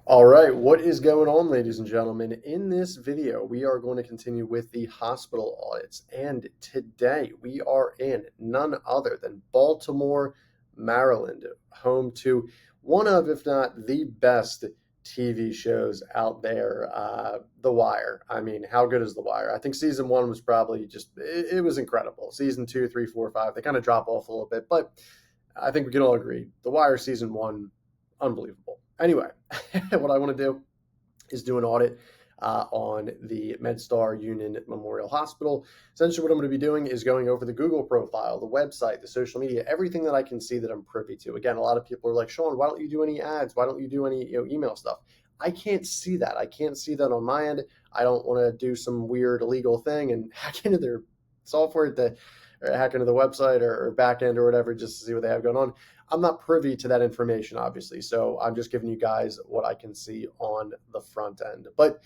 All right, what is going on, ladies and gentlemen? In this video, we are going to continue with the hospital audits. And today we are in none other than Baltimore, Maryland, home to one of, if not the best TV shows out there, The Wire. I mean, how good is The Wire? I think season one was probably it was incredible. Season two, three, four, five, they kind of drop off a little bit, but I think we can all agree The Wire season one, unbelievable. Anyway, what I want to do is do an audit on the MedStar Union Memorial Hospital. Essentially, what I'm going to be doing is going over the Google profile, the website, the social media, everything that I can see that I'm privy to. Again, a lot of people are like, Sean, why don't you do any ads? Why don't you do any email stuff? I can't see that. I can't see that on my end. I don't want to do some weird illegal thing and hack into their software or hack into the website or back end or whatever just to see what they have going on. I'm not privy to that information, obviously. So I'm just giving you guys what I can see on the front end. But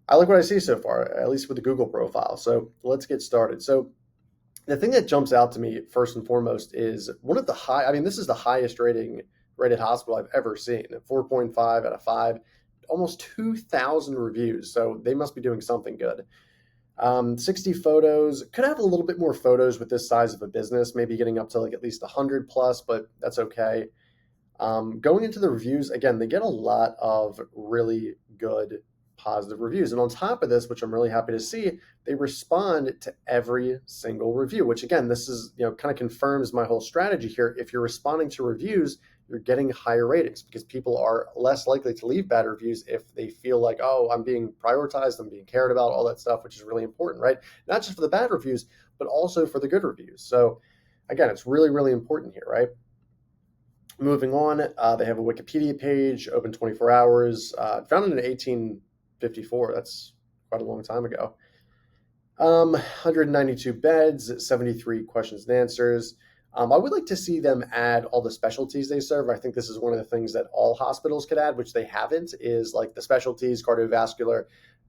I like what I see so far, at least with the Google profile. So let's get started. So the thing that jumps out to me first and foremost is one of the this is the highest rated hospital I've ever seen, 4.5 out of 5, almost 2,000 reviews. So they must be doing something good. 60 photos. Could have a little bit more photos with this size of a business, maybe getting up to like at least 100 plus, but that's okay. Going into the reviews, again, they get a lot of really good positive reviews. And on top of this, which I'm really happy to see, they respond to every single review, which again, this is, kind of confirms my whole strategy here. If you're responding to reviews, you're getting higher ratings because people are less likely to leave bad reviews if they feel like, oh, I'm being prioritized, I'm being cared about, all that stuff, which is really important, right? Not just for the bad reviews, but also for the good reviews. So again, it's really, really important here, right? Moving on, they have a Wikipedia page, open 24 hours, founded in 1854. That's quite a long time ago. 192 beds, 73 questions and answers. I would like to see them add all the specialties they serve. I think this is one of the things that all hospitals could add, which they haven't, is like the specialties, cardiovascular,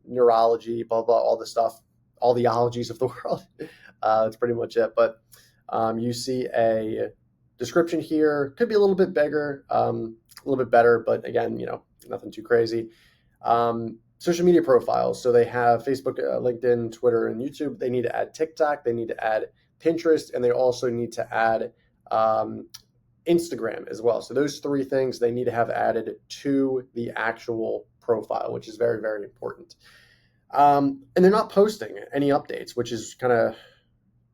neurology, blah, blah, all the stuff, all the ologies of the world. That's pretty much it. But you see a description here. Could be a little bit bigger, a little bit better, but again, nothing too crazy. Social media profiles. So they have Facebook, LinkedIn, Twitter, and YouTube. They need to add TikTok. They need to add Pinterest, and they also need to add Instagram as well. So those three things they need to have added to the actual profile, which is very, very important. And they're not posting any updates, which is kind of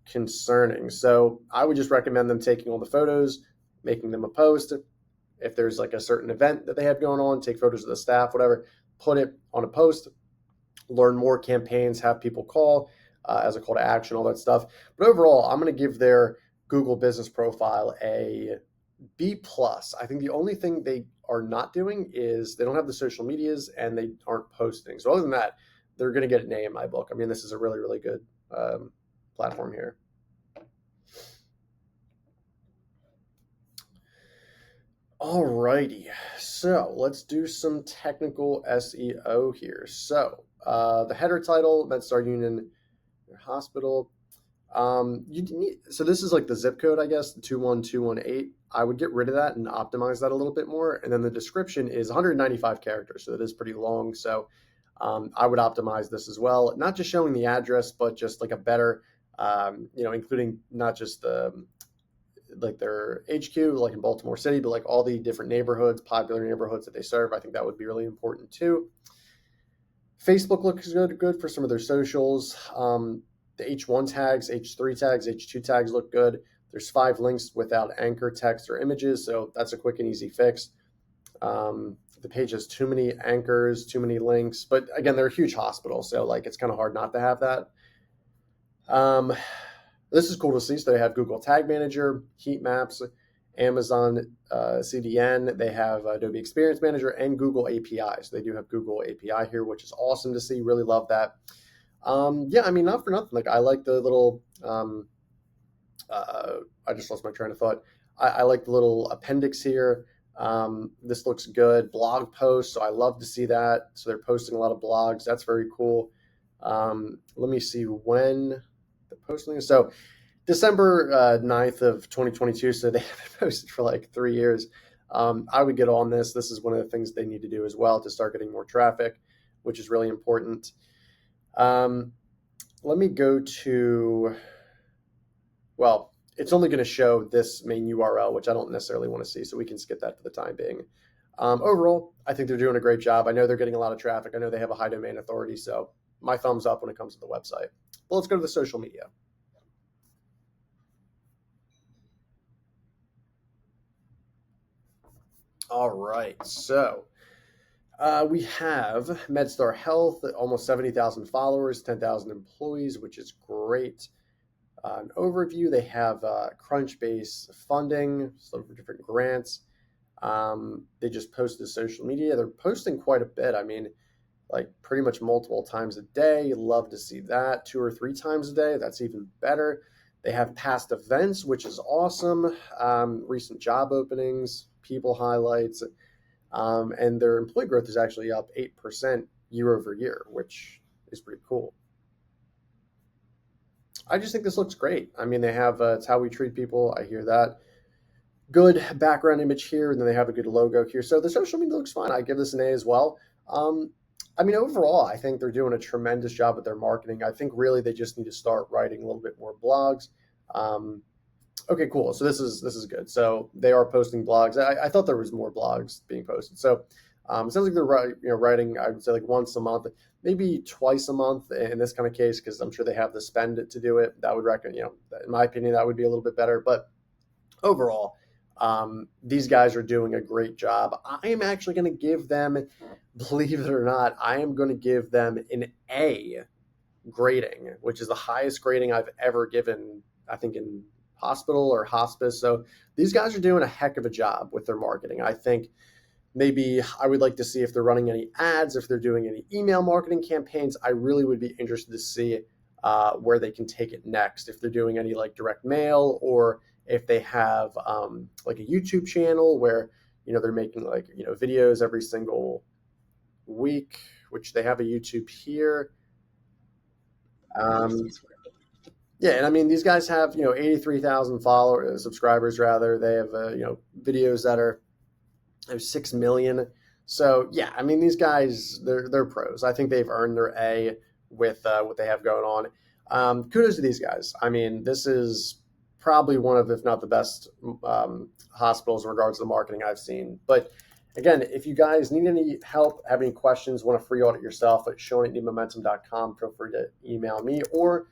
concerning. So I would just recommend them taking all the photos, making them a post. If there's like a certain event that they have going on, take photos of the staff, whatever, put it on a post, learn more campaigns, have people call as a call to action, all that stuff. But overall, I'm going to give their Google business profile a B plus. I think the only thing they are not doing is they don't have the social medias and they aren't posting. So other than that, they're going to get an A in my book. I mean, this is a really, really good platform here. Alrighty, so let's do some technical SEO here. So the header title, MedStar Union Hospital. So this is like the zip code, I guess, the 21218. I would get rid of that and optimize that a little bit more. And then the description is 195 characters, so it is pretty long. So I would optimize this as well, not just showing the address, but just like a better, including not just like their HQ, like in Baltimore City, but like all the different neighborhoods, popular neighborhoods that they serve. I think that would be really important too. Facebook looks good for some of their socials. The H1 tags, H3 tags, H2 tags look good. There's 5 links without anchor text or images, so that's a quick and easy fix. The page has too many anchors, too many links, but again, they're a huge hospital, so like it's kind of hard not to have that. This is cool to see. So they have Google Tag Manager, heat maps, Amazon CDN. They have Adobe Experience Manager and Google API. So they do have Google API here, which is awesome to see. Really love that. Not for nothing. Like I like the little. I just lost my train of thought. I like the little appendix here. This looks good. Blog posts. So I love to see that. So they're posting a lot of blogs. That's very cool. Let me see when the posting is. So December 9th of 2022. So they haven't posted for like 3 years. I would get on this. This is one of the things they need to do as well to start getting more traffic, which is really important. Let me go to, well, it's only going to show this main URL, which I don't necessarily want to see, so we can skip that for the time being. Overall, I think they're doing a great job. I know they're getting a lot of traffic. I know they have a high domain authority, so my thumbs up when it comes to the website. Well, let's go to the social media. All right, so we have MedStar Health, almost 70,000 followers, 10,000 employees, which is great. An overview, they have Crunchbase funding, some different grants. They just posted social media. They're posting quite a bit. I mean, like pretty much multiple times a day. Love to see that. 2 or 3 times a day. That's even better. They have past events, which is awesome. Recent job openings, people highlights, and their employee growth is actually up 8% year over year, which is pretty cool. I just think this looks great. I mean, they have it's how we treat people. I hear that. Good background image here, and then they have a good logo here. So the social media looks fine. I give this an A as well. I mean, overall, I think they're doing a tremendous job with their marketing. I think really they just need to start writing a little bit more blogs. Okay, cool. So this is good. So they are posting blogs. I thought there was more blogs being posted. So it sounds like they're writing. I would say like once a month, maybe twice a month in this kind of case, because I'm sure they have the spend to do it. That would reckon, in my opinion, that would be a little bit better. But overall, these guys are doing a great job. I am actually going to give them, believe it or not, I am going to give them an A grading, which is the highest grading I've ever given, I think, in hospital or hospice. So these guys are doing a heck of a job with their marketing. I think maybe I would like to see if they're running any ads, if they're doing any email marketing campaigns. I really would be interested to see where they can take it next. If they're doing any like direct mail, or if they have like a YouTube channel where they're making like videos every single week, which they have a YouTube here. Yeah, and I mean these guys have 83,000 followers, subscribers rather. They have videos that are 6 million. So yeah, I mean these guys, they're pros. I think they've earned their A with what they have going on. Kudos to these guys. I mean, this is probably one of, if not the best, hospitals in regards to the marketing I've seen. But again, if you guys need any help, have any questions, want a free audit yourself at Sean@needmomentum.com, feel free to email me, or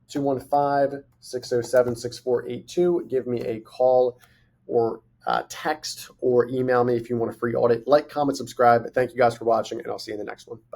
215-607-6482. Give me a call or text or email me if you want a free audit. Like, comment, subscribe. Thank you guys for watching, and I'll see you in the next one. Bye.